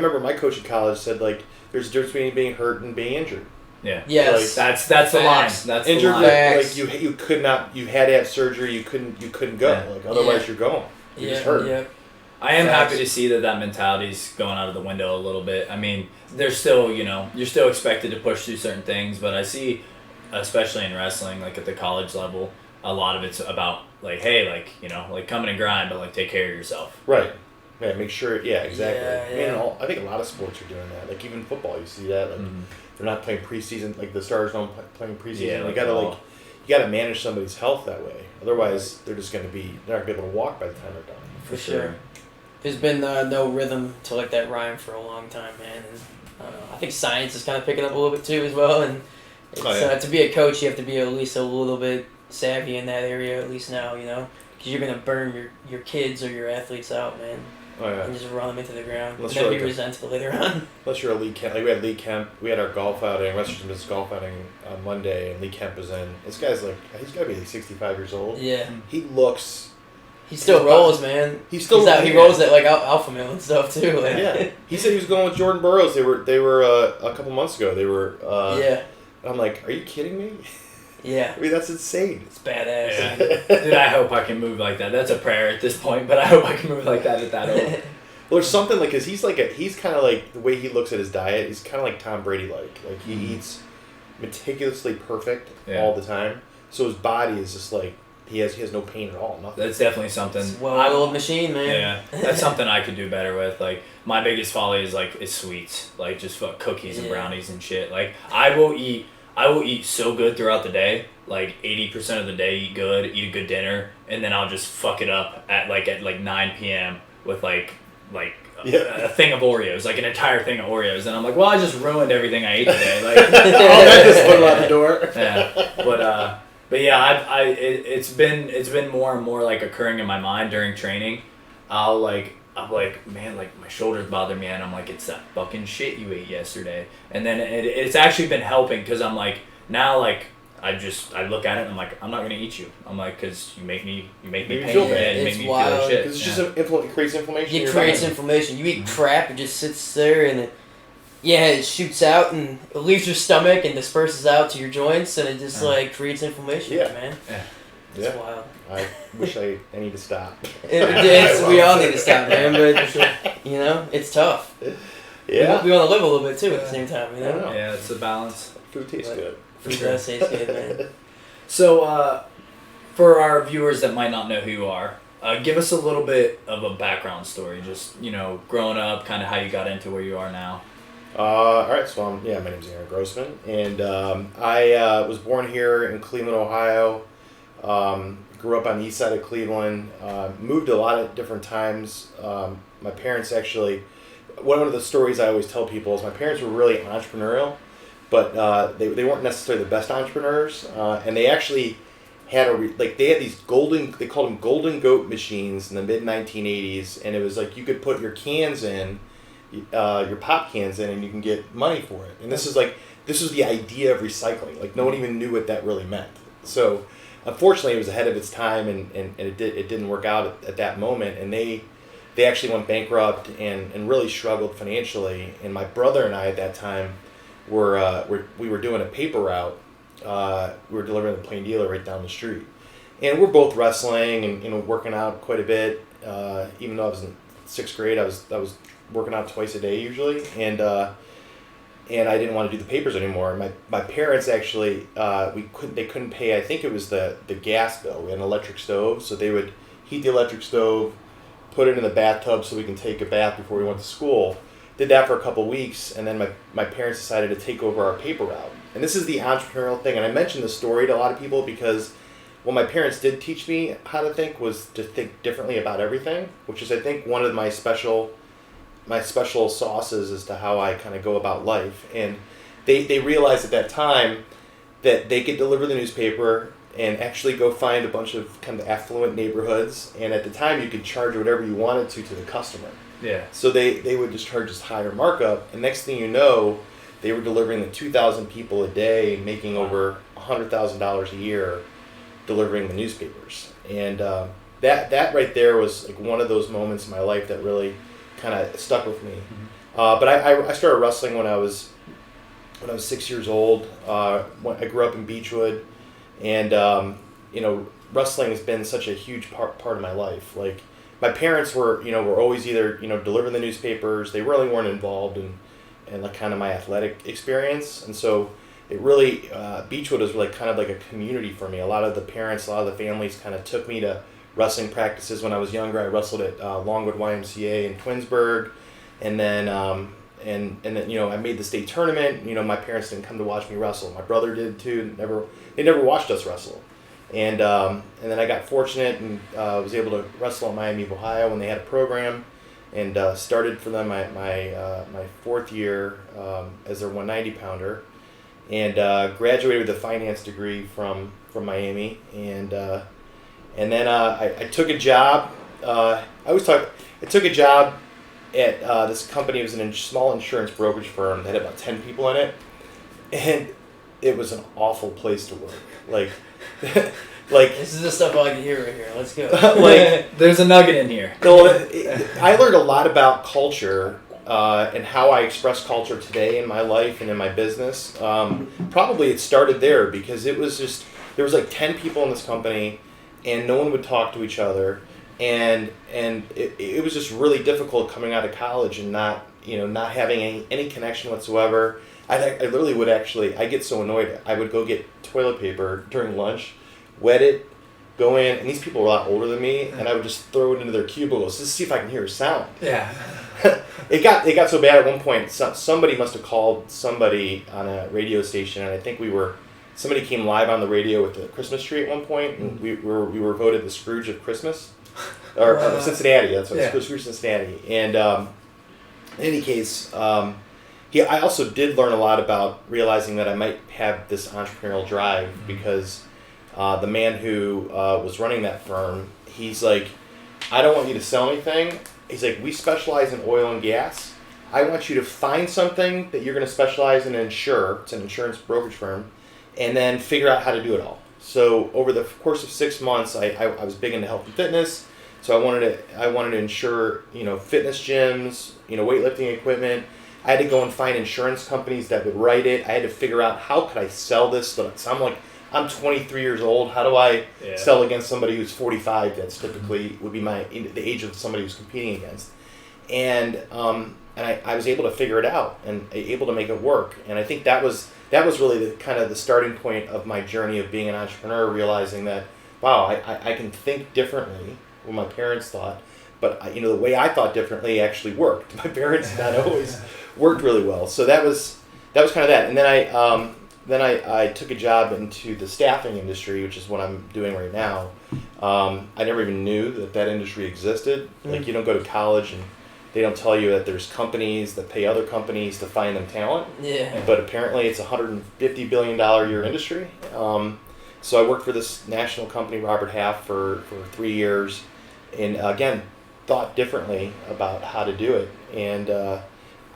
remember my coach at college said, like, there's a difference between being hurt and being injured. Yeah. Yes. Like, that's the line. That's injured, the line. like you could not. You had to have surgery. You couldn't go. Yeah. Like otherwise, you're going. You're just hurt. Yeah. I am happy to see that mentality's going out of the window a little bit. I mean, there's still, you're still expected to push through certain things, but I see, especially in wrestling, like at the college level, a lot of it's about like, hey, like, like come in and grind, but like take care of yourself. Right. Yeah, make sure. Yeah, exactly. Yeah. I mean, I think a lot of sports are doing that. Like even football, you see that. Like they're not playing preseason. Like the stars don't playing preseason. Yeah, you gotta manage somebody's health that way. Otherwise, they're not gonna be able to walk by the time they're done. For sure. There's been no rhythm to like that rhyme for a long time, man. And I don't know. I think science is kind of picking up a little bit too as well. And it's, to be a coach, you have to be at least a little bit savvy in that area, at least now, because you're gonna burn your kids or your athletes out, man. Oh yeah. And just run them into the ground. Unless and then be resentful later on. Unless you're a Lee Kemp. Like we had Lee Kemp. We had our golf outing, Western Miss golf outing on Monday, and Lee Kemp was in. This guy's like, he's got to be like 65 years old. Yeah. He looks. He still rolls, man. He rolls at like alpha male and stuff too. Like. Yeah. He said he was going with Jordan Burroughs. They were a couple months ago. They were. Yeah. I'm like, are you kidding me? Yeah. I mean, that's insane. It's badass. Yeah. Dude, I hope I can move like that. That's a prayer at this point, but I hope I can move like that at that old. Well, there's something like, cause he's kind of like the way he looks at his diet. He's kind of like Tom Brady like he eats meticulously perfect all the time. So his body is just like he has no pain at all. Nothing. That's definitely something. It's a well-oiled machine, man. Yeah, that's something I could do better with. Like my biggest folly is sweets, like just cookies and brownies and shit. Like I will eat so good throughout the day. Like 80% of the day, eat a good dinner, and then I'll just fuck it up at 9 p.m. with a thing of Oreos, like an entire thing of Oreos, and I'm like, well, I just ruined everything I ate today. Like, I'll just put it out the door. Yeah, but yeah, it's been more and more like occurring in my mind during training. I'm like, man, like my shoulders bother me, and I'm like, it's that fucking shit you ate yesterday, and then it's actually been helping because I'm like now like. I look at it and I'm like, I'm not gonna eat you. I'm like, cause you make me pain. Feel bad. And you make me feel like shit. It's just it creates inflammation. It creates inflammation. You eat crap, it just sits there and it shoots out and it leaves your stomach and disperses out to your joints and it just creates inflammation, man. Yeah. It's wild. I wish I need to stop. We all need to stop, man. But it's tough. Yeah. We want to live a little bit too at the same time, Yeah, it's a balance. Food tastes good. Food does taste good, man. So, for our viewers that might not know who you are, give us a little bit of a background story. Just, growing up, kind of how you got into where you are now. All right, so my name's Aaron Grossman, and I was born here in Cleveland, Ohio. Grew up on the east side of Cleveland. Moved a lot of different times. My parents actually, one of the stories I always tell people is my parents were really entrepreneurial. But they weren't necessarily the best entrepreneurs, and they actually had they had these they called them golden goat machines in the mid 1980s, and it was like you could put your cans in, your pop cans in, and you can get money for it. And this was the idea of recycling. Like no one even knew what that really meant. So unfortunately, it was ahead of its time, and it didn't work out at that moment, and they actually went bankrupt and really struggled financially. And my brother and I at that time. We were doing a paper route. We were delivering the Plain Dealer right down the street, and we're both wrestling and working out quite a bit. Even though I was in 6th grade, I was working out twice a day usually, and I didn't want to do the papers anymore. My parents actually they couldn't pay. I think it was the gas bill. We had an electric stove, so they would heat the electric stove, put it in the bathtub so we can take a bath before we went to school. Did that for a couple weeks, and then my parents decided to take over our paper route. And this is the entrepreneurial thing, and I mentioned this story to a lot of people because what my parents did teach me how to think was to think differently about everything, which is I think one of my special sauces as to how I kind of go about life. And they realized at that time that they could deliver the newspaper and actually go find a bunch of kind of affluent neighborhoods, and at the time you could charge whatever you wanted to the customer. Yeah. So they would just charge this higher markup, and next thing you know, they were delivering to 2,000 people a day, making over $100,000 a year, delivering the newspapers. And that right there was like one of those moments in my life that really kind of stuck with me. But I started wrestling when I was 6 years old. I grew up in Beechwood, and wrestling has been such a huge part of my life. Like my parents were always either delivering the newspapers. They really weren't involved in like kind of my athletic experience, and so it really Beechwood was really kind of like a community for me. A lot of the parents, a lot of the families kind of took me to wrestling practices when I was younger. I wrestled at Longwood YMCA in Twinsburg, and then and then I made the state tournament. My parents didn't come to watch me wrestle. My brother did too. They never watched us wrestle, and then I got fortunate and was able to wrestle at Miami of Ohio when they had a program, and started for them my fourth year as their 190 pounder, and graduated with a finance degree from Miami, and then I took a job. I took a job at this company. It was a small insurance brokerage firm that had about 10 people in it, and it was an awful place to work. Like this is the stuff I like to hear right here. Let's go. Like there's a nugget in here. I learned a lot about culture and how I express culture today in my life and in my business. Probably it started there because it was just there was like 10 people in this company, and no one would talk to each other. And it was just really difficult coming out of college and not having any connection whatsoever. I literally would I get so annoyed. I would go get toilet paper during lunch, wet it, go in, and these people were a lot older than me, and I would just throw it into their cubicles just to see if I can hear a sound. Yeah. It got so bad at one point. Somebody must have called somebody on a radio station, and I think somebody came live on the radio with the Christmas tree at one point, and we were voted the Scrooge of Christmas. Or Cincinnati, that's what it's called, Scrooge Cincinnati. And in any case, I also did learn a lot about realizing that I might have this entrepreneurial drive because the man who was running that firm, he's like, I don't want you to sell anything. He's like, we specialize in oil and gas. I want you to find something that you're going to specialize in and insure. It's an insurance brokerage firm. And then figure out how to do it all. So over the course of 6 months, I was big into health and fitness. So I wanted to insure, fitness gyms, weightlifting equipment. I had to go and find insurance companies that would write it. I had to figure out how could I sell this. So I'm 23 years old. How do I sell against somebody who's 45? That's typically would be the age of somebody who's competing against. And I was able to figure it out and able to make it work. And I think that was really the starting point of my journey of being an entrepreneur, realizing that, wow, I can think differently what my parents thought, but the way I thought differently actually worked. My parents not always worked really well. So that was kind of that. And then I took a job into the staffing industry, which is what I'm doing right now. I never even knew that industry existed. Like you don't go to college and they don't tell you that there's companies that pay other companies to find them talent. Yeah. But apparently it's a $150 billion a year industry. So I worked for this national company, Robert Half, for 3 years. And again, thought differently about how to do it. And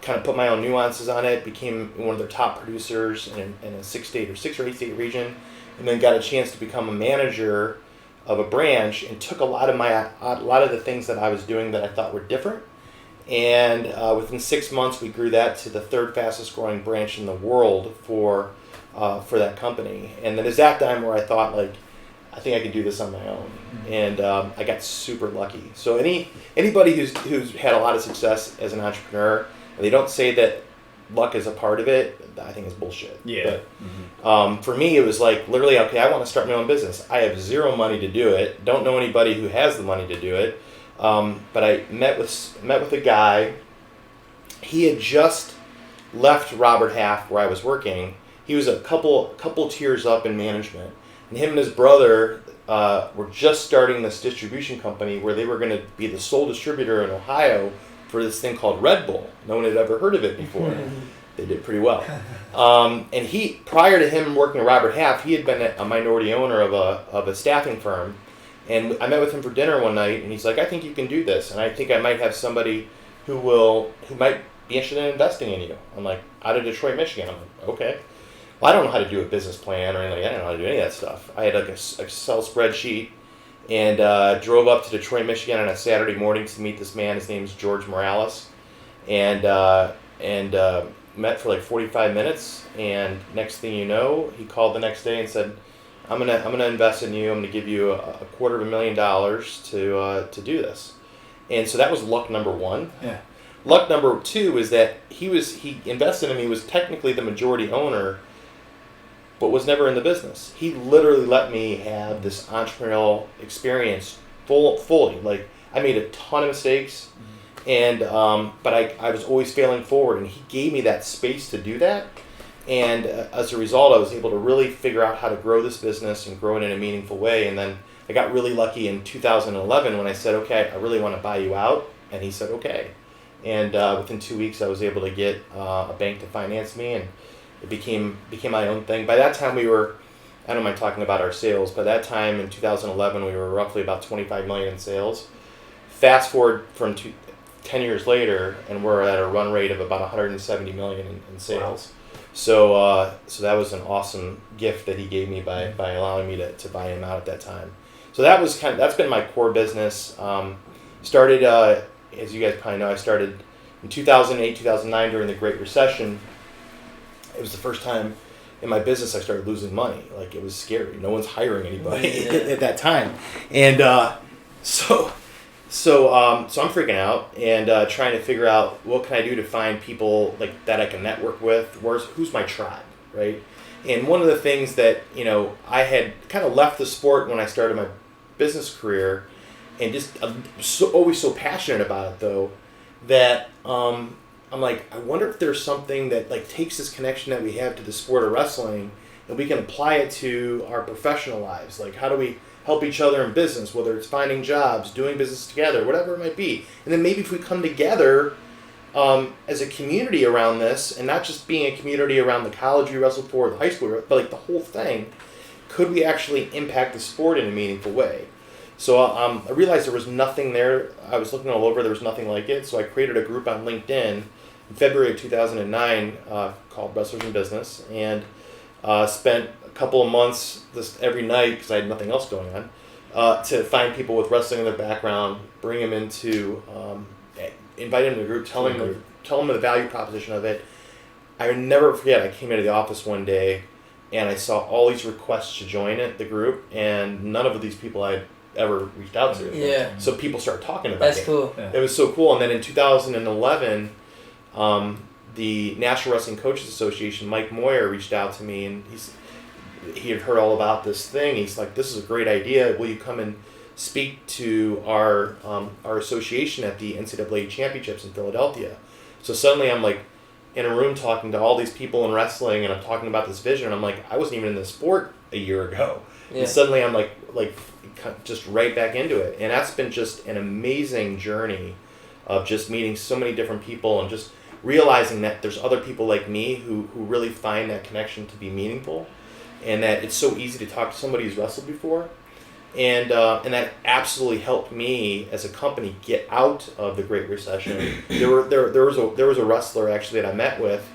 kind of put my own nuances on it, became one of their top producers in a 6 or 8 state region. And then got a chance to become a manager of a branch and took a lot of the things that I was doing that I thought were different. And within 6 months, we grew that to the third fastest growing branch in the world for that company. And then it's that time where I thought, I think I can do this on my own. And I got super lucky. So anybody who's had a lot of success as an entrepreneur, and they don't say that luck is a part of it, I think it's bullshit. Yeah. But for me, it was literally, okay, I want to start my own business. I have zero money to do it. Don't know anybody who has the money to do it. But I met with a guy. He had just left Robert Half, where I was working. He was a couple tiers up in management, and him and his brother were just starting this distribution company where they were going to be the sole distributor in Ohio for this thing called Red Bull. No one had ever heard of it before. They did pretty well. And prior to him working at Robert Half, he had been a minority owner of a staffing firm. And I met with him for dinner one night, and he's like, I think you can do this, and I think I might have somebody who might be interested in investing in you. I'm like, out of Detroit, Michigan. I'm like, okay. Well, I don't know how to do a business plan or anything. I don't know how to do any of that stuff. I had an Excel spreadsheet and drove up to Detroit, Michigan on a Saturday morning to meet this man. His name's George Morales. and met for like 45 minutes. And next thing you know, he called the next day and said, I'm gonna invest in you. I'm gonna give you a $250,000 to do this. And so that was luck number one. Yeah. Luck number two is that he invested in me, was technically the majority owner, but was never in the business. He literally let me have this entrepreneurial experience fully. Like, I made a ton of mistakes, and but I was always failing forward, and he gave me that space to do that. And as a result, I was able to really figure out how to grow this business and grow it in a meaningful way. And then I got really lucky in 2011 when I said, okay, I really want to buy you out. And he said, okay. And within 2 weeks, I was able to get a bank to finance me, and it became my own thing. By that time, we were, I don't mind talking about our sales, by that time in 2011, we were roughly about 25 million in sales. Fast forward from 10 years later, and we're at a run rate of about 170 million in sales. Wow. So that was an awesome gift that he gave me by allowing me to buy him out at that time. So that's been my core business. Started, as you guys probably know, I started in 2008, 2009 during the Great Recession. It was the first time in my business I started losing money. Like, it was scary. No one's hiring anybody at that time. And so I'm freaking out and trying to figure out what can I do to find people like that I can network with. Who's my tribe, right? And one of the things that, I had kind of left the sport when I started my business career, and just always so passionate about it though, that I'm like, I wonder if there's something that like takes this connection that we have to the sport of wrestling and we can apply it to our professional lives. Like, how do we help each other in business, whether it's finding jobs, doing business together, whatever it might be. And then maybe if we come together as a community around this, and not just being a community around the college we wrestled for, the high school, but like the whole thing, could we actually impact the sport in a meaningful way? So I realized there was nothing there. I was looking all over, there was nothing like it. So I created a group on LinkedIn in February of 2009 called Wrestlers in Business, and spent a couple of months every night, because I had nothing else going on, to find people with wrestling in their background, bring them into, invite them to the group, tell them the value proposition of it. I would never forget, I came into the office one day and I saw all these requests to join the group, and none of these people I'd ever reached out to. Yeah. So people started talking about it. That's cool. Yeah. It was so cool. And then in 2011, the National Wrestling Coaches Association, Mike Moyer, reached out to me, and he had heard all about this thing. He's like, this is a great idea. Will you come and speak to our association at the NCAA championships in Philadelphia? So suddenly I'm like in a room talking to all these people in wrestling, and I'm talking about this vision. And I'm like, I wasn't even in the sport a year ago. Yeah. And suddenly I'm like just right back into it. And that's been just an amazing journey of just meeting so many different people and just realizing that there's other people like me who really find that connection to be meaningful, and that it's so easy to talk to somebody who's wrestled before. And that absolutely helped me as a company get out of the Great Recession. There was a wrestler actually that I met with,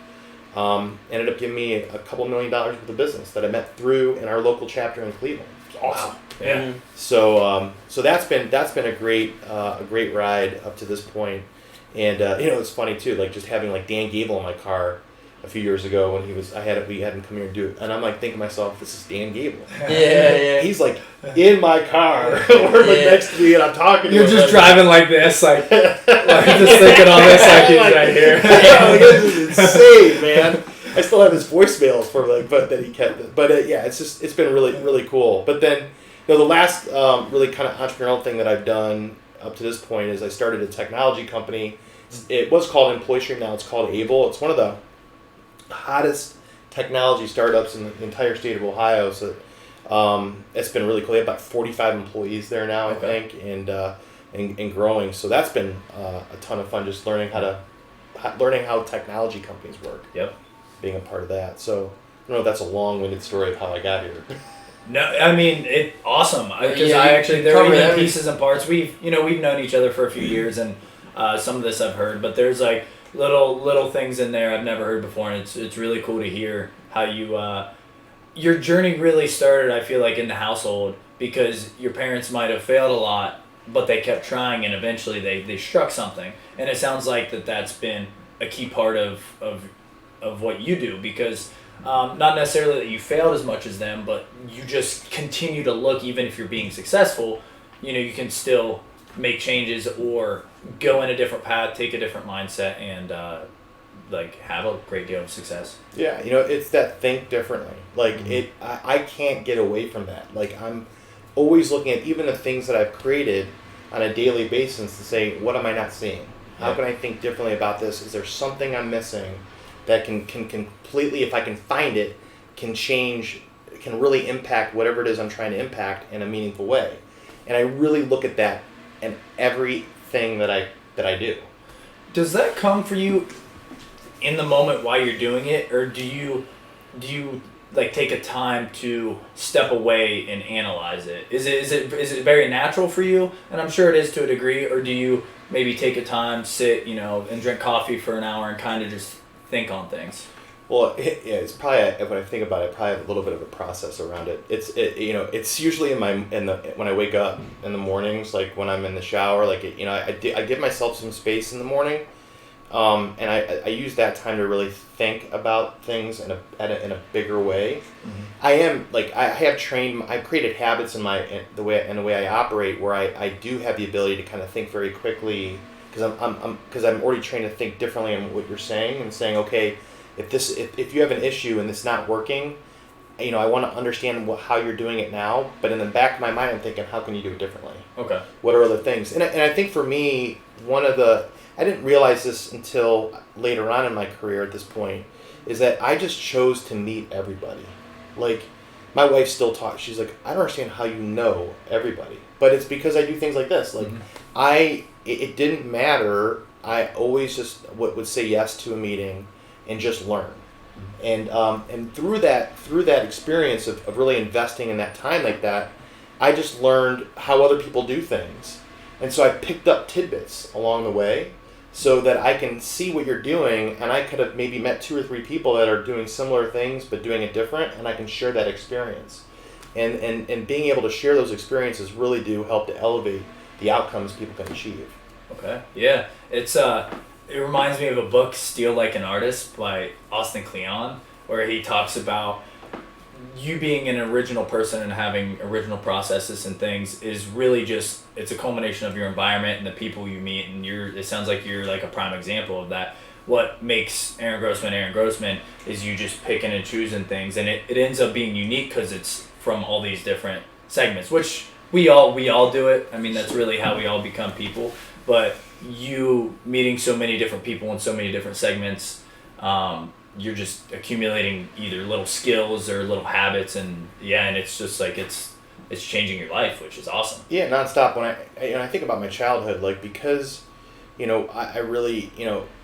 ended up giving me a couple $1 million worth of business that I met through in our local chapter in Cleveland. It was awesome. Yeah. Mm-hmm. So that's been a great ride up to this point. And it's funny too, like just having like Dan Gable in my car a few years ago when we had him come here and do it, and I'm like thinking to myself, this is Dan Gable. Yeah. He's like in my car, we're like next to me, and I'm talking to him. You're just driving like this, like just thinking all this like he's right here. This is insane, man. I still have his voicemails for but that he kept it. But it's been really, really cool. But then, the last really kind of entrepreneurial thing that I've done up to this point is I started a technology company. It was called EmployStream, now it's called Able. It's one of the hottest technology startups in the entire state of Ohio. So it's been really cool. We have about 45 employees there now, I think, and growing. So that's been a ton of fun, just learning how technology companies work. Yep. Being a part of that. So I don't know if that's a long-winded story of how I got here. No, I mean awesome. Because there are even pieces and parts. We've known each other for a few years, and some of this I've heard, but there's like little things in there I've never heard before, and it's really cool to hear how you your journey really started. I feel like in the household, because your parents might have failed a lot, but they kept trying, and eventually they struck something. And it sounds like that's been a key part of what you do, because not necessarily that you failed as much as them, but you just continue to look. Even if you're being successful, you can still make changes or go in a different path, take a different mindset, and have a great deal of success. Yeah, it's that think differently. I can't get away from that. I'm always looking at even the things that I've created on a daily basis to say, what am I not seeing? How can I think differently about this? Is there something I'm missing that can completely, if I can find it, can change, can really impact whatever it is I'm trying to impact in a meaningful way? And I really look at that in everything that I do. Does that come for you in the moment while you're doing it, or do you take a time to step away and analyze it? Is it very natural for you? And I'm sure it is to a degree. Or do you maybe take a time, sit, and drink coffee for an hour and kind of just think on things? Well, it's probably, when I think about it, probably have a little bit of a process around it. It's usually when I wake up in the mornings, like when I'm in the shower, I give myself some space in the morning, and I use that time to really think about things in a bigger way. Mm-hmm. I've created habits in the way I operate, where I do have the ability to kind of think very quickly, because I'm already trained to think differently on what you're saying, and saying, okay, if you have an issue and it's not working, I want to understand how you're doing it now, but in the back of my mind I'm thinking, how can you do it differently? Okay. What are other things? And I think for me, I didn't realize this until later on in my career at this point, is that I just chose to meet everybody. My wife still talks, she's like, I don't understand how you know everybody. But it's because I do things like this. Mm-hmm. It didn't matter. I always just would say yes to a meeting and just learn. And through that experience of really investing in that time like that, I just learned how other people do things. And so I picked up tidbits along the way so that I can see what you're doing, and I could have maybe met 2 or 3 people that are doing similar things but doing it different, and I can share that experience. And being able to share those experiences really do help to elevate the outcomes people can achieve. Okay. Yeah. It reminds me of a book, Steal Like an Artist, by Austin Kleon, where he talks about you being an original person and having original processes and things is really just, it's a culmination of your environment and the people you meet, and it sounds like you're like a prime example of that. What makes Aaron Grossman is you just picking and choosing things, and it ends up being unique because it's from all these different segments, which we all do it. I mean, that's really how we all become people. But you meeting so many different people in so many different segments, you're just accumulating either little skills or little habits, and it's just it's changing your life, which is awesome. Yeah, nonstop. When I think about my childhood, because I really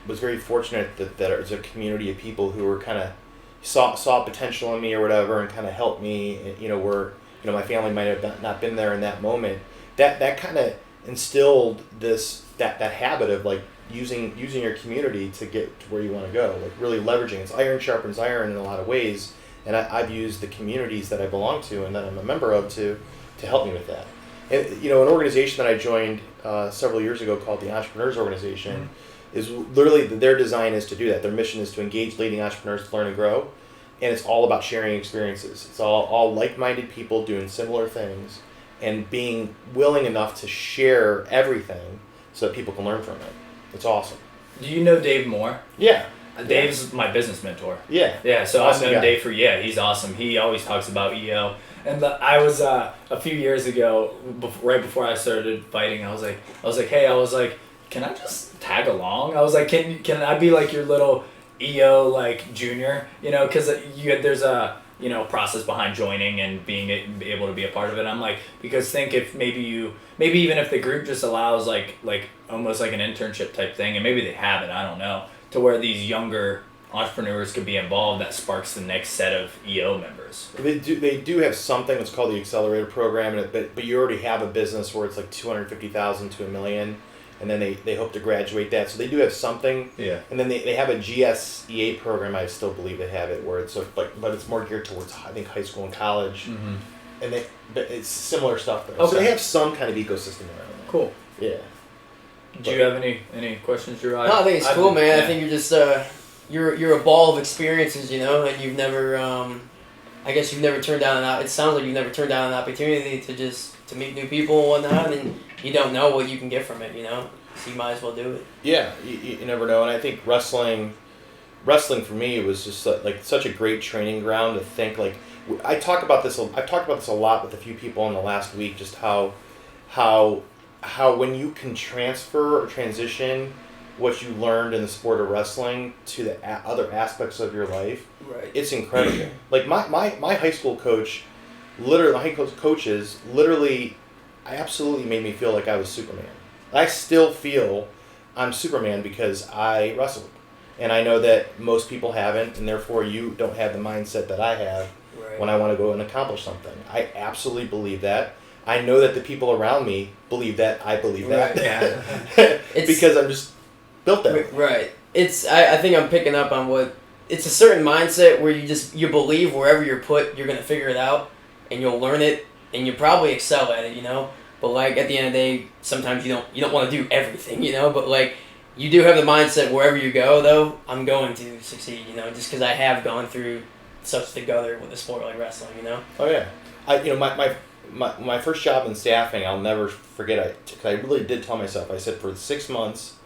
was very fortunate that there's a community of people who were kind of saw potential in me or whatever, and kind of helped me. Where my family might have not been there in that moment. That kind of instilled that habit of using your community to get to where you want to go, really leveraging. It's iron sharpens iron in a lot of ways, and I've used the communities that I belong to and that I'm a member of to help me with that. And an organization that I joined several years ago called the Entrepreneurs Organization is literally, their design is to do that. Their mission is to engage leading entrepreneurs to learn and grow, and it's all about sharing experiences. It's all like-minded people doing similar things and being willing enough to share everything so that people can learn from it. It's awesome. Do you know Dave Moore? Yeah. Dave's my business mentor. Yeah. Yeah, so awesome I've known Dave for, he's awesome. He always talks about EO. And I was, a few years ago, right before I started fighting, I was like, can I just tag along? I was like, can I be like your little EO, junior? Because there's a, process behind joining and being able to be a part of it. I'm like, because think if maybe even if the group just allows almost like an internship type thing, and maybe they have it, I don't know, to where these younger entrepreneurs could be involved, that sparks the next set of EO members. They do have something that's called the Accelerator Program, but you already have a business where it's $250,000 to $1 million, and then they hope to graduate that. So they do have something. Yeah. And then they have a GSEA program. I still believe they have it, where it's but it's more geared towards, I think, high school and college. Mm-hmm. and it's similar stuff there. Okay. So they have some kind of ecosystem around that. Cool. Yeah. Do you have any questions, Drew? No, I think it's cool, man. Yeah. I think you're just you're a ball of experiences, and you've never I guess you've never turned down it sounds like you've never turned down an opportunity to meet new people and whatnot, and you don't know what you can get from it, so you might as well do it. Yeah, you never know, and I think wrestling for me was just like such a great training ground to think like. I've talked about this a lot with a few people in the last week. Just how when you can transfer or transition what you learned in the sport of wrestling to the other aspects of your life, right? It's incredible. Like my high school coach, coaches literally, absolutely made me feel like I was Superman. I still feel I'm Superman because I wrestled, and I know that most people haven't, and therefore you don't have the mindset that I have. Right. When I want to go and accomplish something. I absolutely believe that. I know that the people around me believe that. I believe that. Right. Because I'm just built that way. Right. I think I'm picking up on it's a certain mindset where you believe wherever you're put, you're going to figure it out and you'll learn it and you probably excel at it, But like at the end of the day, sometimes you don't want to do everything, but like you do have the mindset wherever you go though, I'm going to succeed, just because I have gone through such the gutter with a sport like wrestling, Oh yeah, my first job in staffing, I'll never forget. Because I really did tell myself, I said for 6 months,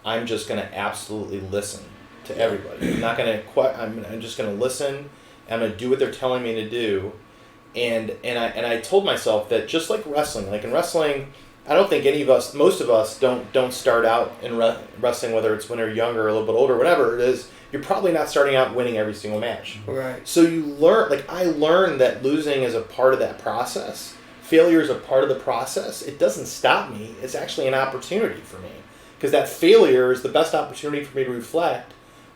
I'm just gonna absolutely listen to everybody. I'm not gonna I'm just gonna listen. I'm gonna do what they're telling me to do, and I told myself that just like wrestling, like in wrestling, I don't think most of us don't start out in wrestling, whether it's when they're younger or a little bit older, whatever it is. You're probably not starting out winning every single match. Right. So you learn, I learned that losing is a part of that process. Failure is a part of the process. It doesn't stop me. It's actually an opportunity for me. Because that failure is the best opportunity for me to reflect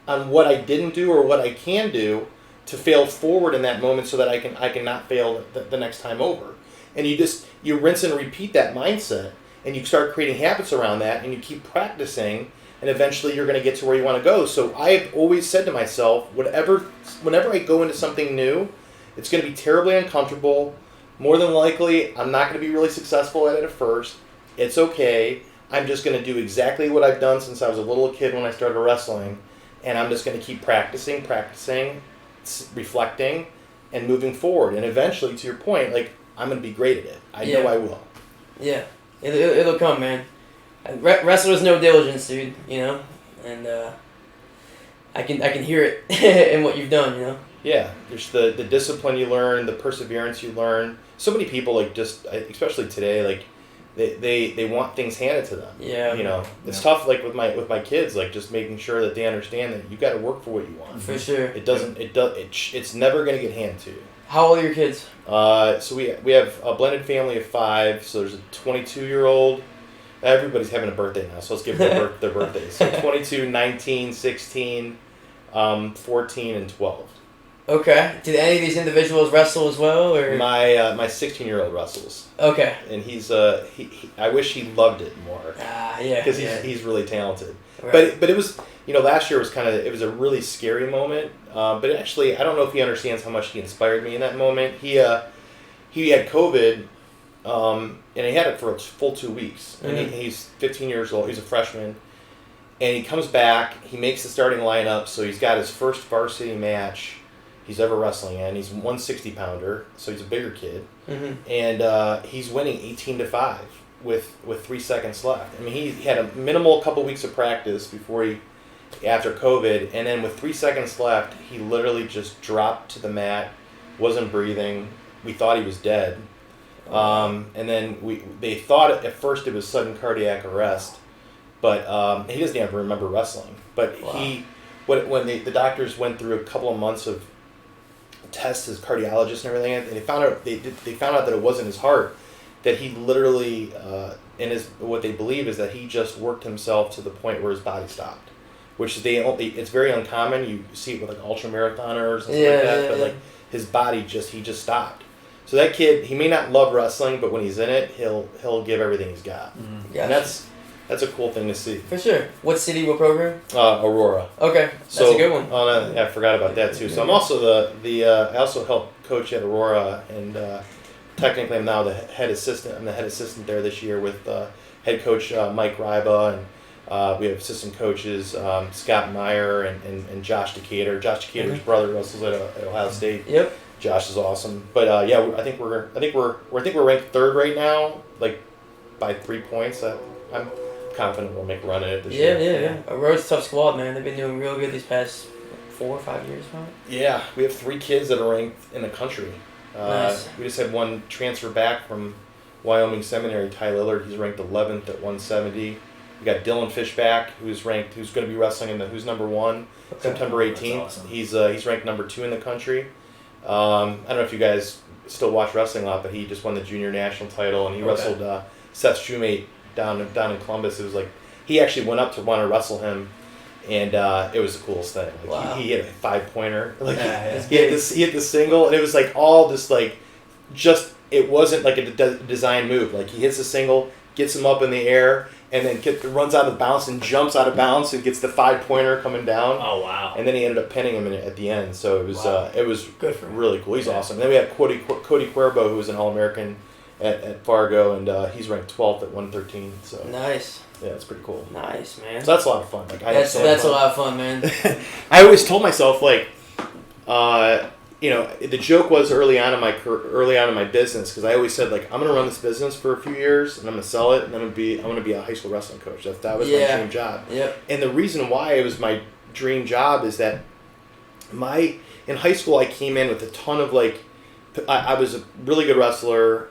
on what I didn't do or what I can do to fail forward in that moment so that I can not fail the next time over. And you rinse and repeat that mindset and you start creating habits around that and you keep practicing. And eventually you're going to get to where you want to go. So I've always said to myself, whenever I go into something new, it's going to be terribly uncomfortable. More than likely, I'm not going to be really successful at it at first. It's okay. I'm just going to do exactly what I've done since I was a little kid when I started wrestling. And I'm just going to keep practicing, reflecting, and moving forward. And eventually, to your point, I'm going to be great at it. I know I will. Yeah. It'll come, man. Wrestler's no diligence, dude. And I can hear it in what you've done. Yeah, there's the discipline you learn, the perseverance you learn. So many people especially today, they want things handed to them. Yeah. It's tough. With my kids, just making sure that they understand that you got to work for what you want. For sure. It's never gonna get handed to you. How old are your kids? So we have a blended family of 5. So there's a 22-year-old. Everybody's having a birthday now, so let's give them their birthdays. So 22, 19, 16, 14, and 12. Okay. Did any of these individuals wrestle as well, or my 16-year-old wrestles? Okay. And he's I wish he loved it more. Yeah. Because he's really talented. Right. But it was last year was it was a really scary moment. But actually I don't know if he understands how much he inspired me in that moment. He had COVID. And he had it for a full 2 weeks. And he's 15 years old. He's a freshman. And he comes back. He makes the starting lineup. So he's got his first varsity match he's ever wrestling in. He's a 160-pounder. So he's a bigger kid. Mm-hmm. And he's winning 18-5 with 3 seconds left. I mean, he had a minimal couple weeks of practice after COVID. And then with 3 seconds left, he literally just dropped to the mat, wasn't breathing. We thought he was dead. And then they thought at first it was sudden cardiac arrest, but he doesn't even remember wrestling. But wow. When the doctors went through a couple of months of tests, his cardiologist and everything, and they found out that it wasn't his heart, that he literally what they believe is that he just worked himself to the point where his body stopped, which it's very uncommon. You see it with ultra marathoners and stuff like that, but his body he just stopped. So that kid, he may not love wrestling, but when he's in it, he'll give everything he's got. Mm-hmm. And that's a cool thing to see. For sure. What city, what program? Aurora. Okay, that's a good one. Oh, no, I forgot about that too. So I'm also I also help coach at Aurora, and technically I'm now the head assistant. I'm the head assistant there this year with head coach Mike Ryba, and we have assistant coaches Scott Meyer and Josh Decatur. Josh Decatur's brother wrestles at Ohio State. Yep. Josh is awesome, but I think we're ranked third right now, like by 3 points. I'm confident we'll make a run at it this year. Yeah. Road's a tough squad, man. They've been doing real good these past 4 or 5 years, probably. Yeah, we have 3 kids that are ranked in the country. Nice. We just had one transfer back from Wyoming Seminary, Ty Lillard. He's ranked 11th at 170. We got Dylan Fishback, who's going to be wrestling who's number 1, September 18th. Awesome. He's ranked number 2 in the country. I don't know if you guys still watch wrestling a lot, but he just won the junior national title, and he wrestled Seth Shoemate down in Columbus. It was like he actually went up to want to wrestle him, and it was the coolest thing. Like, wow. He hit a 5-pointer. Like he hit the single, and it was like all this like just it wasn't like a design move. Like he hits a single, gets him up in the air, and then runs out of bounds and jumps out of bounds and gets the 5-pointer coming down. Oh wow! And then he ended up pinning him at the end. So it was good for him. Really cool. He's awesome. And then we had Cody Cuervo, who was an All-American at Fargo, and he's ranked 12th at 113. So nice. Yeah, it's pretty cool. Nice, man. So that's a lot of fun. Like that's a lot of fun, man. I always told myself like, the joke was early on in my business, because I always said like I'm gonna run this business for a few years and I'm gonna sell it and I'm gonna be a high school wrestling coach. That was my dream job. Yep. And the reason why it was my dream job is that in high school I came in with a ton of like I was a really good wrestler.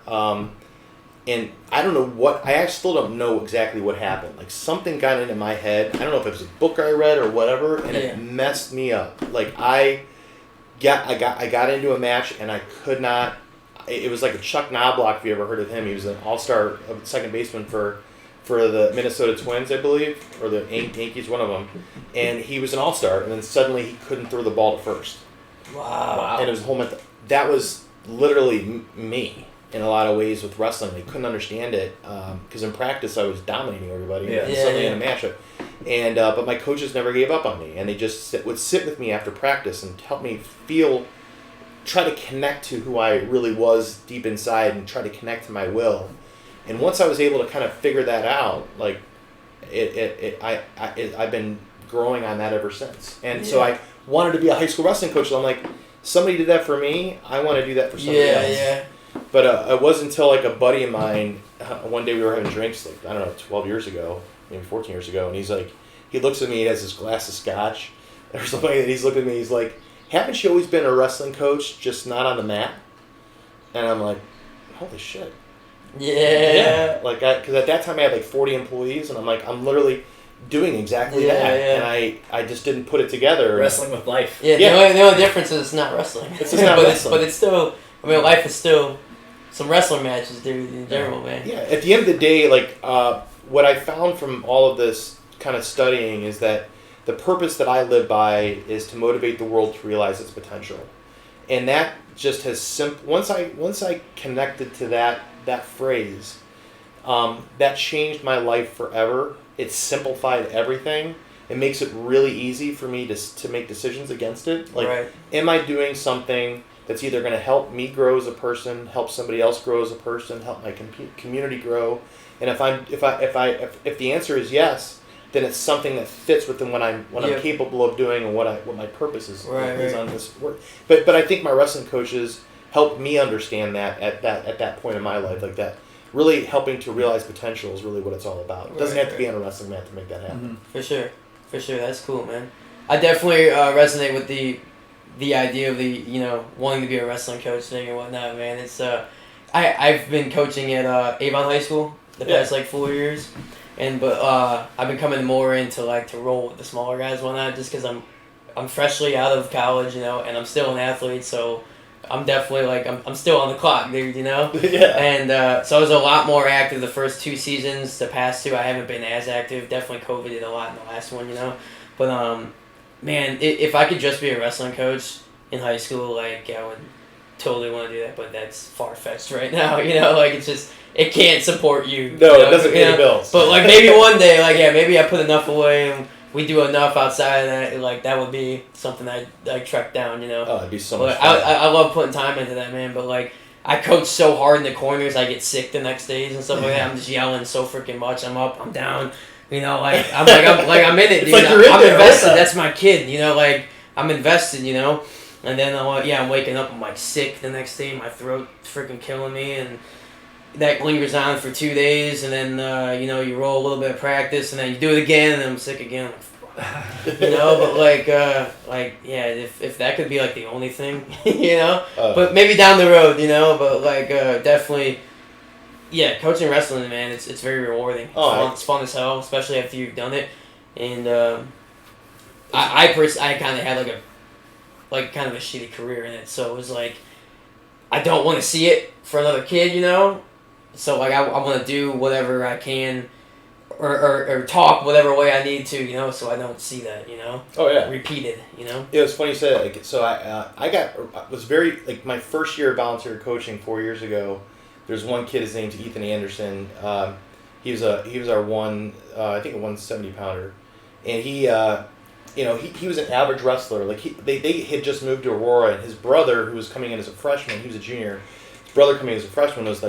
And I don't know I still don't know exactly what happened. Like something got into my head. I don't know if it was a book I read or whatever, and it messed me up. Like I got into a match and I could not. It was like a Chuck Knobloch, if you ever heard of him. He was an all-star second baseman for the Minnesota Twins, I believe, or the Yankees, one of them. And he was an all-star, and then suddenly he couldn't throw the ball to first. Wow. And it was a whole month. That was literally me. In a lot of ways with wrestling, they couldn't understand it because in practice I was dominating everybody. And suddenly in a matchup, and but my coaches never gave up on me, and they just would sit with me after practice and help me try to connect to who I really was deep inside, and try to connect to my will. And once I was able to kind of figure that out, like I've been growing on that ever since. And so I wanted to be a high school wrestling coach. So I'm like, somebody did that for me, I want to do that for somebody else. Yeah. But it wasn't until like a buddy of mine, one day we were having drinks, like, I don't know, 12 years ago, maybe 14 years ago, and he's like, he looks at me, he has this glass of scotch, or something, and he's looking at me, he's like, haven't you always been a wrestling coach, just not on the mat? And I'm like, holy shit. Yeah. Like, because at that time I had like 40 employees, and I'm like, I'm literally doing exactly that. And I just didn't put it together. Wrestling with life. Yeah, the only difference is it's not wrestling. It's just not wrestling. But it's still, life is still some wrestling matches, dude, in general, man. Yeah, at the end of the day, like, what I found from all of this kind of studying is that the purpose that I live by is to motivate the world to realize its potential. And that just has once I connected to that phrase, that changed my life forever. It simplified everything. It makes it really easy for me to make decisions against it. Like, am I doing something that's either going to help me grow as a person, help somebody else grow as a person, help my community grow? And if the answer is yes, then it's something that fits within what I'm capable of doing and what my purpose is on this work. But I think my wrestling coaches helped me understand that at that point in my life, like that. Really helping to realize potential is really what it's all about. It doesn't have to be on a wrestling mat to make that happen. For sure. That's cool, man. I definitely resonate with the idea of the wanting to be a wrestling coach thing and whatnot, man. It's I've been coaching at Avon High School the past 4 years, but I've been coming more into to roll with the smaller guys and whatnot, just because I'm freshly out of college, and I'm still an athlete, so I'm definitely I'm still on the clock, dude, And so I was a lot more active the first 2 seasons. The past 2 I haven't been as active. Definitely COVIDed a lot in the last one, But man, if I could just be a wrestling coach in high school, I would totally want to do that. But that's far fetched right now, It's just it can't support you. No, it doesn't pay the bills. But maybe one day, maybe I put enough away and we do enough outside of that, that would be something I track down, Oh, it'd be so much fun. I love putting time into that, man, but I coach so hard in the corners, I get sick the next days and stuff like that. I'm just yelling so freaking much. I'm up, I'm down. You know, I'm in it, dude. Like you're in I'm there, invested. right? That's my kid. You know, like I'm invested. You know, and then I'm waking up. I'm like sick the next day. My throat freaking killing me, and that lingers on for 2 days. And then you roll a little bit of practice, and then you do it again, and then I'm sick again. You know, but if that could be like the only thing, you know, but maybe down the road, you know, but definitely, yeah, coaching wrestling, man, it's very rewarding. It's fun as hell, especially after you've done it, and I kind of had kind of a shitty career in it, so it was like I don't want to see it for another kid, you know, so I want to do whatever I can. Or talk whatever way I need to, you know, so I don't see that, you know. Oh yeah. Repeated, you know. Yeah, it's funny you say that. Like, so I was very my first year of volunteer coaching 4 years ago. There's one kid. His name's Ethan Anderson. He was our one I think a 170 pounder, and he was an average wrestler. Like they had just moved to Aurora, and his brother, who was coming in as a freshman, he was a junior. His brother coming in as a freshman was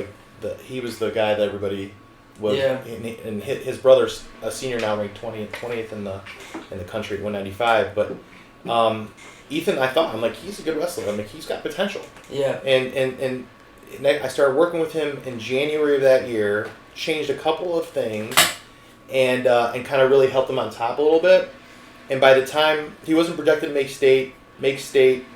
he was the guy that everybody. And his brother's a senior now, ranked 20th in the country at 195. But Ethan, I'm like, he's a good wrestler. I'm like, he's got potential. Yeah. And I started working with him in January of that year. Changed a couple of things, and kind of really helped him on top a little bit. And by the time he wasn't projected to make state,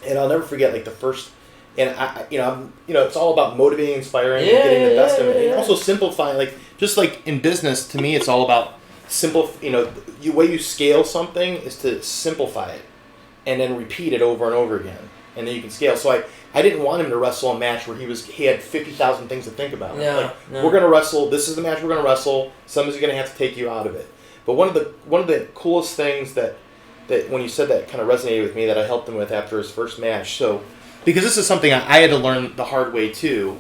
and I'll never forget the first. And it's all about motivating, inspiring, and getting the best of it, and also simplifying. Just like in business, to me, it's all about the way you scale something is to simplify it, and then repeat it over and over again, and then you can scale. So I didn't want him to wrestle a match where he had 50,000 things to think about. No. We're gonna wrestle. This is the match we're gonna wrestle. Somebody's gonna have to take you out of it. But one of the coolest things that when you said that kind of resonated with me that I helped him with after his first match. So. Because this is something I had to learn the hard way too.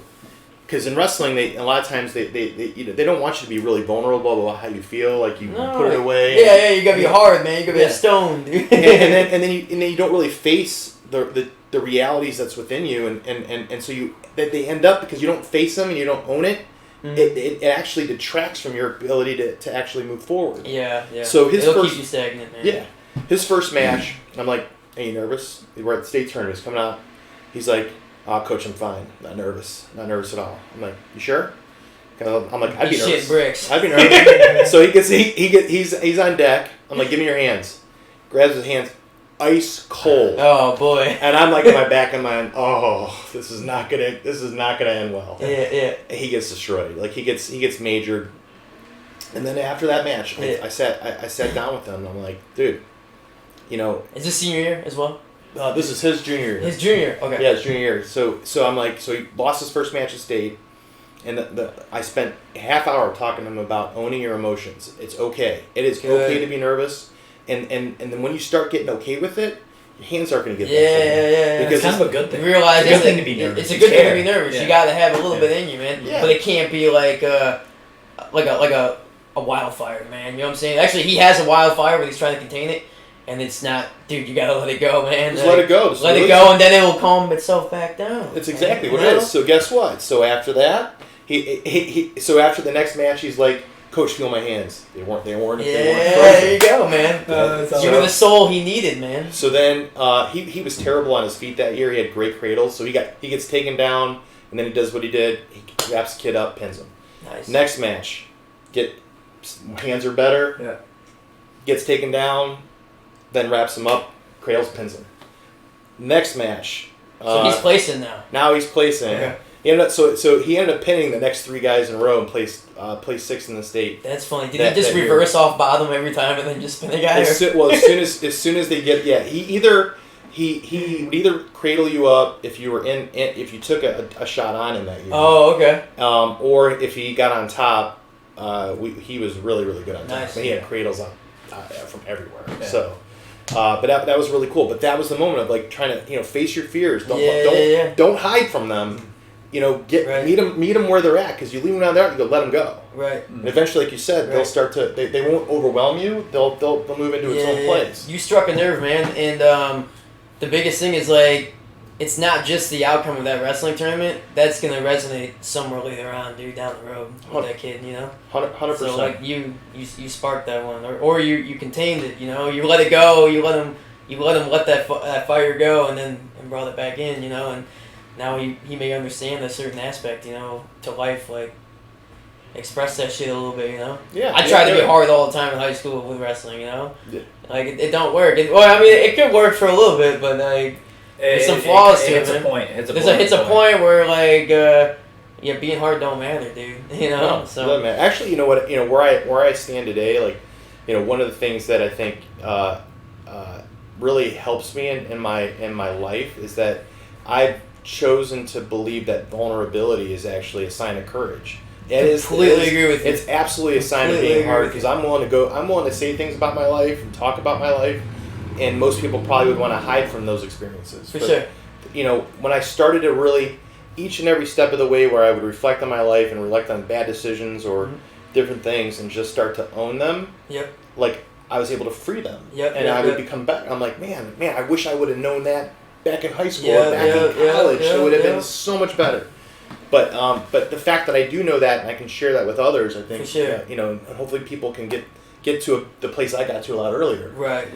Because in wrestling, a lot of times they don't want you to be really vulnerable about how you feel, like you put it away. Yeah, you gotta be hard, man. You gotta be a stone, dude. and then you don't really face the realities that's within you, and so they end up because you don't face them and you don't own it. Mm-hmm. It actually detracts from your ability to actually move forward. Yeah. So it'll keep you stagnant, man. Yeah, his first match, I'm like, "Are you nervous?" We're at the state tournament. He's coming out. He's like, "Coach, I'm fine. Not nervous at all." I'm like, "You sure?" I'm like, "I'd be nervous. Shit bricks. I'd be nervous." So he's on deck. I'm like, "Give me your hands." Grabs his hands, ice cold. Oh boy. And I'm like in my back of my mind, "Oh, this is not gonna end well." Yeah. He gets destroyed. He gets majored. And then after that match, I sat down with him. And I'm like, "Dude, is this senior year as well?" This is his junior year. His junior, okay. Yeah, his junior year. So I'm like, so he lost his first match at state, and I spent a half hour talking to him about owning your emotions. It's okay. It is okay to be nervous, and then when you start getting okay with it, your hands aren't going to get that. Yeah. Because it's kind of a good thing. You realize it's a good thing to be nervous. It's a good thing to be nervous. Yeah. You got to have a little bit in you, man. Yeah. But it can't be like a wildfire, man. You know what I'm saying? Actually, he has a wildfire, but he's trying to contain it. And it's not, dude, you gotta let it go, man. Just let it go. Let it go, and then it will calm itself back down. It's exactly what it is. So guess what? So after that, so after the next match, he's like, "Coach, feel my hands. They weren't frozen." There you go, man. You were the soul he needed, man. So then he was terrible on his feet that year. He had great cradles. So he gets taken down, and then he does what he did. He wraps the kid up, pins him. Nice. Next match, hands are better. Yeah. Gets taken down. Then wraps him up, cradles, pins him. Next match. So he's placing now. Now he's placing. Okay. He ended up pinning the next 3 guys in a row and placed 6th in the state. That's funny. Did he just reverse off bottom every time and then just spin a guy? As soon as they get he would either cradle you up if you took a shot on him that year. Oh, okay. Or if he got on top, he was really really good on top. Nice. He had cradles on from everywhere. Yeah. So. But that was really cool. But that was the moment of trying to face your fears. Don't hide from them. Meet them where they're at, because you leave them down there, you let them go. Right. And eventually, like you said, they'll start to. They won't overwhelm you. They'll move into its own place. You struck a nerve, man. And the biggest thing is it's not just the outcome of that wrestling tournament. That's gonna resonate somewhere later on, dude, down the road with that kid, 100%. So like you sparked that one, or you contained it, you let it go, you let him let that fire go, and brought it back in, and now he may understand a certain aspect, to life, like express that shit a little bit, Yeah. I tried to be hard all the time in high school with wrestling, Yeah. like it don't work. It could work for a little bit, but like. There's some flaws to it, man. It's a point where like being hard don't matter, dude. No, so doesn't matter. Actually, you know what? Where I stand today, like, one of the things that I think really helps me in my life is that I've chosen to believe that vulnerability is actually a sign of courage. Completely agree with you. It's absolutely a sign of being hard, because I'm willing to say things about my life and talk about my life. And most people probably would want to hide from those experiences. For sure. When I started to really, each and every step of the way where I would reflect on my life and reflect on bad decisions or different things and just start to own them, like I was able to free them. I would become better. I'm like, man, I wish I would have known that back in high school or back in college. It would have been so much better. But the fact that I do know that and I can share that with others, I think, for sure. And hopefully people can get to the place I got to a lot earlier. Right.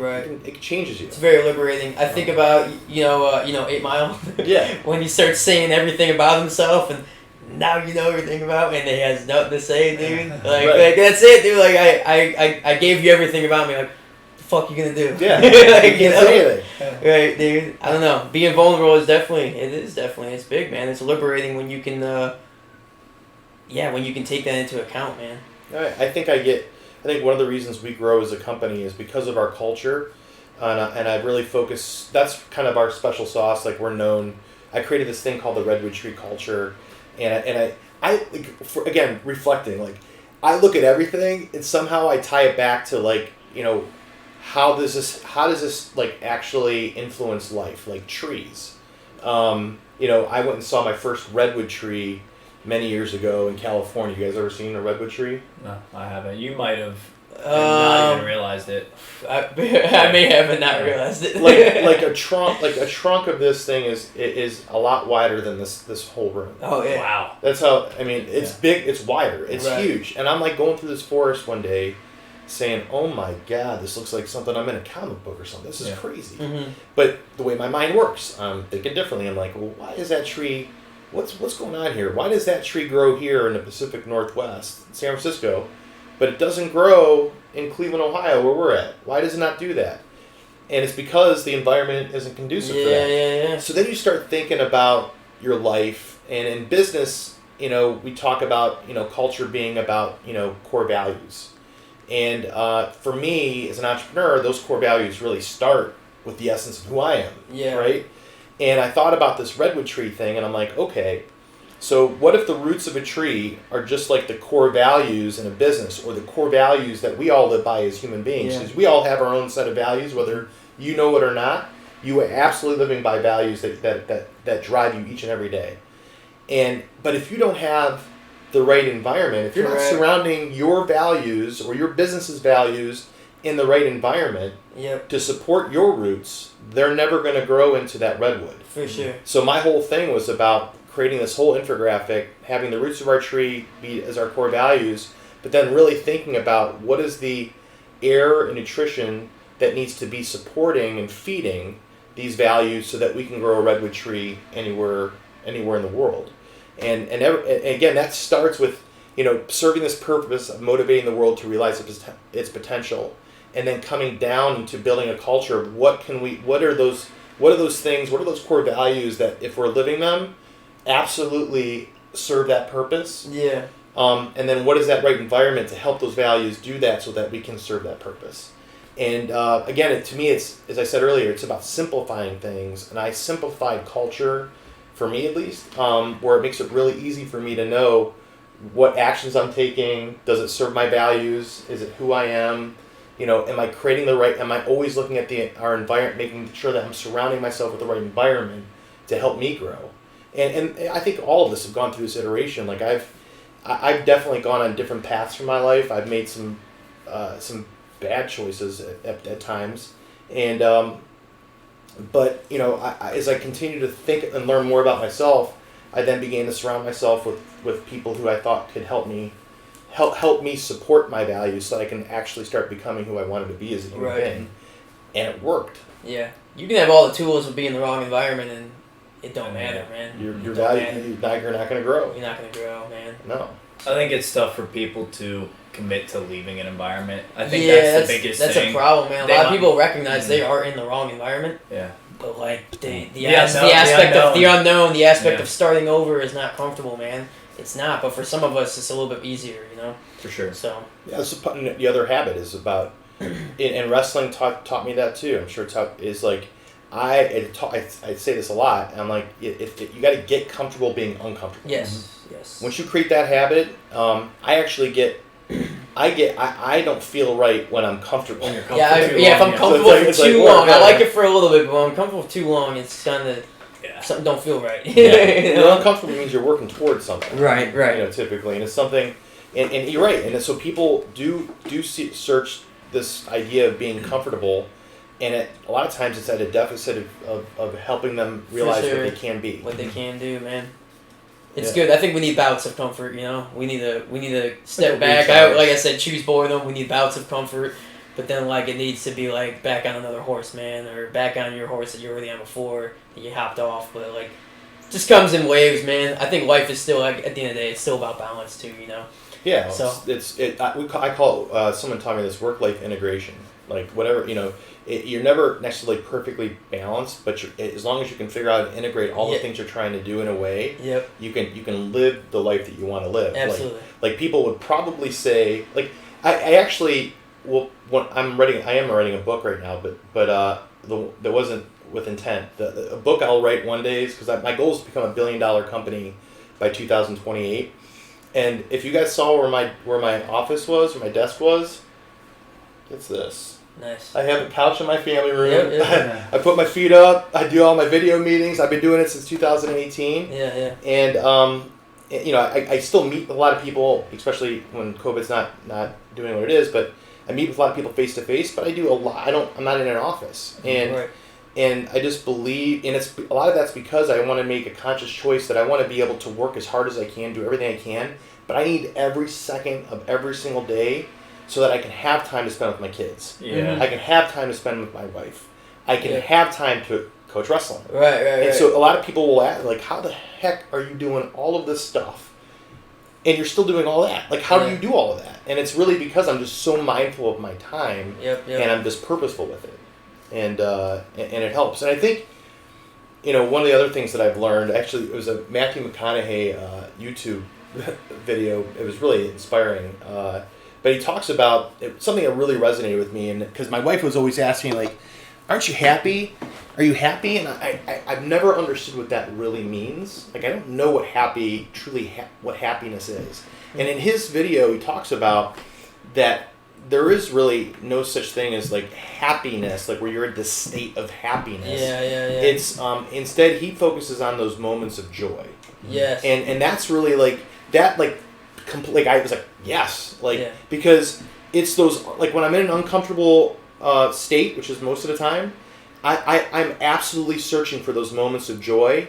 It changes you. It's very liberating. I think about 8 Mile. Yeah. When he starts saying everything about himself, and now you know everything about me, and he has nothing to say, dude. Like that's it, dude. Like I gave you everything about me. Like, what the fuck you gonna do? Yeah. Like, you can't say anything. Right, dude. I don't know. Being vulnerable is definitely it's big, man. It's liberating when you can when you can take that into account, man. I think one of the reasons we grow as a company is because of our culture, and I really focus. That's kind of our special sauce. Like, we're known. I created this thing called the Redwood Tree culture, and I again reflecting. Like, I look at everything and somehow I tie it back to like how does this like actually influence life, like trees. I went and saw my first redwood tree many years ago in California. You guys ever seen a redwood tree? No, I haven't. You might have not even realized it. I may have and not realized it. like a trunk of this thing is a lot wider than this whole room. Oh yeah. Wow. That's how it's big. It's wider. It's huge. And I'm like going through this forest one day, saying, "Oh my God, this looks like something I'm in a comic book or something. This is crazy." Mm-hmm. But the way my mind works, I'm thinking differently. I'm like, well, why is that tree? What's going on here? Why does that tree grow here in the Pacific Northwest, San Francisco, but it doesn't grow in Cleveland, Ohio, where we're at? Why does it not do that? And it's because the environment isn't conducive for that. Yeah. So then you start thinking about your life, and in business, we talk about culture being about core values, and for me as an entrepreneur, those core values really start with the essence of who I am. Yeah. Right. And I thought about this redwood tree thing, and I'm like, okay, so what if the roots of a tree are just like the core values in a business, or the core values that we all live by as human beings? Because we all have our own set of values, whether you know it or not. You are absolutely living by values that drive you each and every day. But if you don't have the right environment, if you're not surrounding your values or your business's values in the right environment to support your roots, they're never going to grow into that redwood. For sure. So my whole thing was about creating this whole infographic, having the roots of our tree be as our core values, but then really thinking about what is the air and nutrition that needs to be supporting and feeding these values so that we can grow a redwood tree anywhere in the world. And again, that starts with serving this purpose of motivating the world to realize its potential, and then coming down to building a culture of what are those things, what are those core values that if we're living them, absolutely serve that purpose. Yeah. And then what is that right environment to help those values do that so that we can serve that purpose. And again, to me, it's, as I said earlier, it's about simplifying things. And I simplified culture, for me at least, where it makes it really easy for me to know what actions I'm taking. Does it serve my values? Is it who I am? Am I creating am I always looking at our environment, making sure that I'm surrounding myself with the right environment to help me grow? And I think all of us have gone through this iteration. Like I've definitely gone on different paths for my life. I've made some bad choices at times, and But as I continue to think and learn more about myself, I then began to surround myself with people who I thought could help me support my values, so that I can actually start becoming who I wanted to be as a human being. And it worked. Yeah, you can have all the tools of being in the wrong environment, and it don't matter, man. Your value, you're not going to grow. You're not going to grow, man. No. I think it's tough for people to commit to leaving an environment. I think that's the biggest thing. That's a problem, man. A lot of people recognize they are in the wrong environment. Yeah. But the aspect of the unknown, the aspect of starting over is not comfortable, man. It's not. But for some of us, it's a little bit easier, For sure. So. Yeah. The other habit is about, and wrestling taught me that too. I'm sure is like, I say this a lot. And I'm like, if you got to get comfortable being uncomfortable. Yes. Yes. Once you create that habit, I actually I don't feel right when I'm comfortable. If I'm comfortable for too long, I like it for a little bit, but when I'm comfortable for too long, it's kind of something don't feel right. You're uncomfortable means you're working towards something. Right. Typically, and it's something, and you're right, and so people do search this idea of being comfortable, and a lot of times it's at a deficit of helping them realize what they can be. What they can do, man. It's good. I think we need bouts of comfort. We need to step back. Like I said, choose boredom. We need bouts of comfort, but then it needs to be back on another horse, man, or back on your horse that you were already on before that you hopped off. But just comes in waves, man. I think life is still at the end of the day, it's still about balance too. Yeah. So I call someone taught me this work-life integration. Whatever you're never necessarily perfectly balanced, but as long as you can figure out and integrate all the things you're trying to do in a way, you can live the life that you want to live. Absolutely. People would probably say, I actually I am writing a book right now, but that wasn't with intent. A book I'll write one day is because my goal is to become $1 billion company by 2028. And if you guys saw where my office was, where my desk was, it's this. Nice. I have a couch in my family room. Yep. I put my feet up. I do all my video meetings. I've been doing it since 2018. Yeah. And I still meet a lot of people, especially when COVID's not doing what it is. But I meet with a lot of people face to face. But I do a lot. I'm not in an office, and I just believe, and it's a lot of that's because I want to make a conscious choice that I want to be able to work as hard as I can, do everything I can. But I need every second of every single day, so that I can have time to spend with my kids. Yeah. I can have time to spend with my wife. I can have time to coach wrestling. Right. And so a lot of people will ask, how the heck are you doing all of this stuff? And you're still doing all that. How do you do all of that? And it's really because I'm just so mindful of my time, and I'm just purposeful with it. And it helps. And I think, one of the other things that I've learned, actually, it was a Matthew McConaughey YouTube video. It was really inspiring. But he talks about something that really resonated with me, and because my wife was always asking me, aren't you happy? Are you happy? And I've never understood what that really means. I don't know what what happiness is. And in his video, he talks about that there is really no such thing as happiness, where you're in this state of happiness. Yeah. It's instead he focuses on those moments of joy. Yes. And that's really that I was yes, because it's those, when I'm in an uncomfortable state, which is most of the time, I'm absolutely searching for those moments of joy.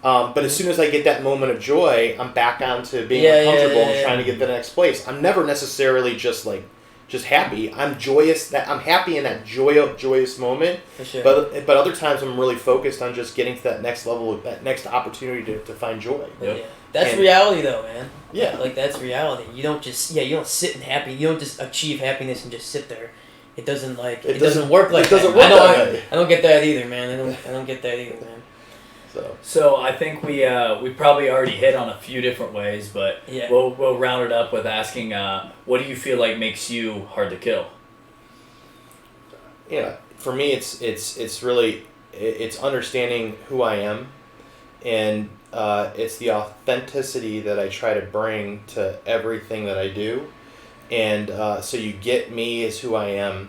But as soon as I get that moment of joy, I'm back onto being uncomfortable and trying to get to the next place. I'm never necessarily just happy. I'm joyous. I'm happy in that joyous moment. For sure. But other times I'm really focused on just getting to that next level, that next opportunity to find joy. Yep. Yeah. That's reality, though, man. Yeah. That's reality. You don't just you don't sit in happy. You don't just achieve happiness and just sit there. It doesn't it doesn't work like that. I don't get that either, man. I don't get that either, man. So I think we probably already hit on a few different ways, but we'll round it up with asking, what do you feel like makes you hard to kill? Yeah, for me, it's really understanding who I am, and it's the authenticity that I try to bring to everything that I do, and so you get me as who I am,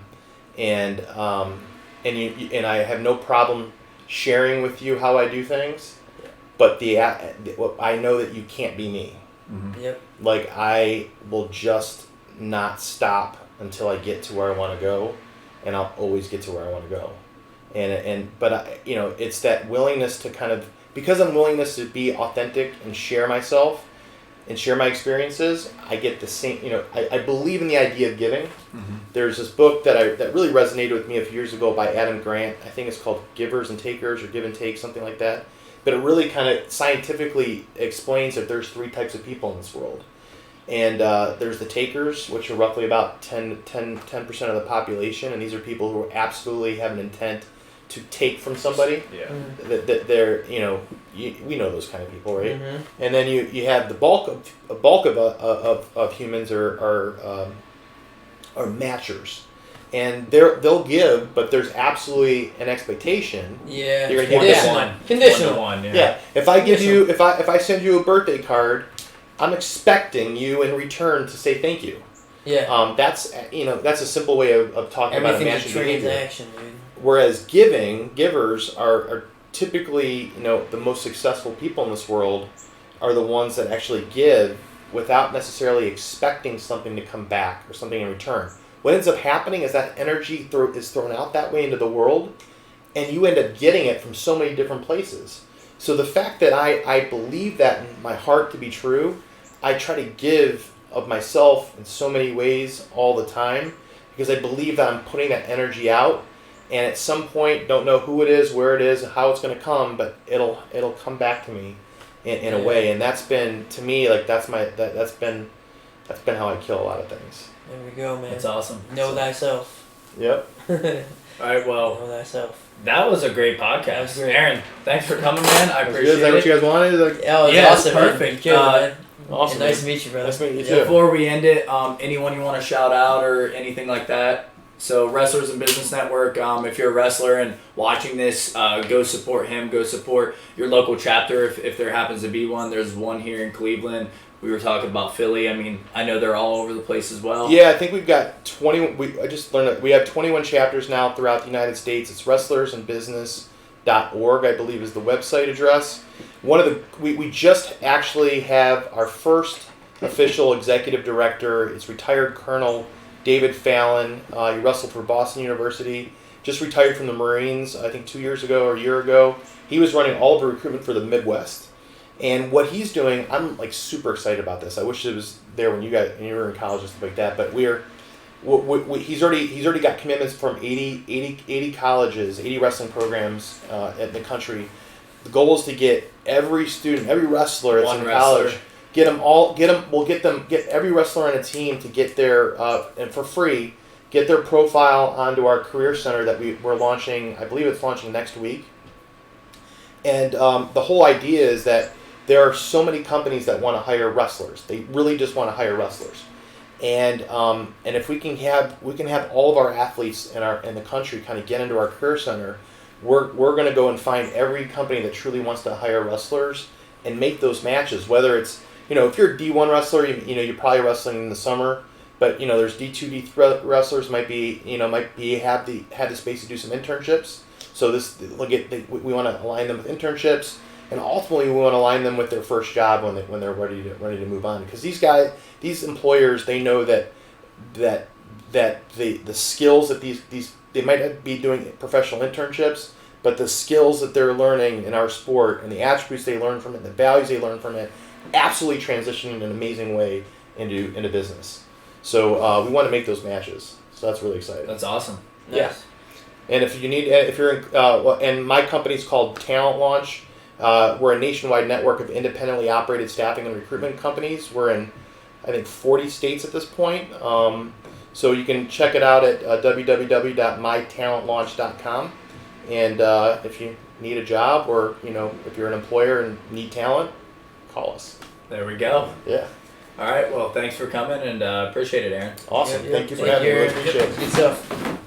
and I have no problem sharing with you how I do things, but I know that you can't be me. Mm-hmm. Yep. I will just not stop until I get to where I want to go, and I'll always get to where I want to go. But it's that willingness to kind of, because I'm willingness to be authentic and share myself and share my experiences, I get the same, I believe in the idea of giving. Mm-hmm. There's this book that really resonated with me a few years ago by Adam Grant. I think it's called Givers and Takers, or Give and Take, something like that. But it really kind of scientifically explains that there's 3 types of people in this world. And there's the takers, which are roughly about 10% of the population, and these are people who absolutely have an intent to take from somebody. Yeah. That they're, we know those kind of people, right? Mm-hmm. And then you have the bulk of humans are matchers, and they'll give, but there's absolutely an expectation. Yeah. You're gonna give Conditional. 1-to-1, yeah. Yeah. If I give you, if I send you a birthday card, I'm expecting you in return to say thank you. Yeah. That's a simple way of talking about a Everything's matching a behavior. transaction, dude. Whereas givers are typically, the most successful people in this world are the ones that actually give without necessarily expecting something to come back or something in return. What ends up happening is that energy is thrown out that way into the world, and you end up getting it from so many different places. So the fact that I believe that in my heart to be true, I try to give of myself in so many ways all the time, because I believe that I'm putting that energy out, and at some point, don't know who it is, where it is, how it's going to come, but it'll come back to me in a way. And that's been, to me, like that's been how I kill a lot of things. There we go, man. That's awesome. Know thyself. Yep. All right, well, Know thyself. that was a great That podcast. was great. Aaron, thanks for coming, man. I appreciate Is that what it. you guys wanted? Like, Yeah, it was Yeah, awesome, man. perfect. You killed it, man. awesome. And nice to meet you, brother. Nice to meet you Yeah. too. Before we end it, anyone you want to shout out or anything like that? So Wrestlers and Business Network, if you're a wrestler and watching this, go support him. Go support your local chapter if there happens to be one. There's one here in Cleveland. We were talking about Philly. I mean, I know they're all over the place as well. Yeah, I think we've got 20. I just learned that we have 21 chapters now throughout the United States. It's wrestlersandbusiness.org, I believe, is the website address. We just actually have our first official executive director. It's retired Colonel David Fallon. He wrestled for Boston University. Just retired from the Marines, I think 2 years ago or a year ago. He was running all of the recruitment for the Midwest. And what he's doing, I'm like super excited about this. I wish it was there when you were in college and stuff like that. But he's already got commitments from 80 colleges, 80 wrestling programs in the country. The goal is to get every student, every wrestler that's in college, get every wrestler on a team to get their and for free, get their profile onto our career center that we're launching. I believe it's launching next week. And the whole idea is that there are so many companies that want to hire wrestlers. They really just want to hire wrestlers, and if we can have all of our athletes in the country kind of get into our career center, we're going to go and find every company that truly wants to hire wrestlers and make those matches. Whether it's if you're a D1 wrestler, you're probably wrestling in the summer, but there's D2, D3 wrestlers might have the space to do some internships. So we want to align them with internships. And ultimately, we want to align them with their first job when they're ready to move on. Because these employers, they know that the skills that they might not be doing professional internships, but the skills that they're learning in our sport and the attributes they learn from it, the values they learn from it, absolutely transition in an amazing way into business. So we want to make those matches. So that's really exciting. That's awesome. Nice. Yeah. And if you're in, and my company's called TalentLaunch. We're a nationwide network of independently operated staffing and recruitment companies. We're in, I think, 40 states at this point. So you can check it out at www.mytalentlaunch.com. And if you need a job or, if you're an employer and need talent, call us. There we go. Yeah. All right. Well, thanks for coming and appreciate it, Aaron. Awesome. Yep, Thank you for thank having me. you. Really appreciate it. Good stuff.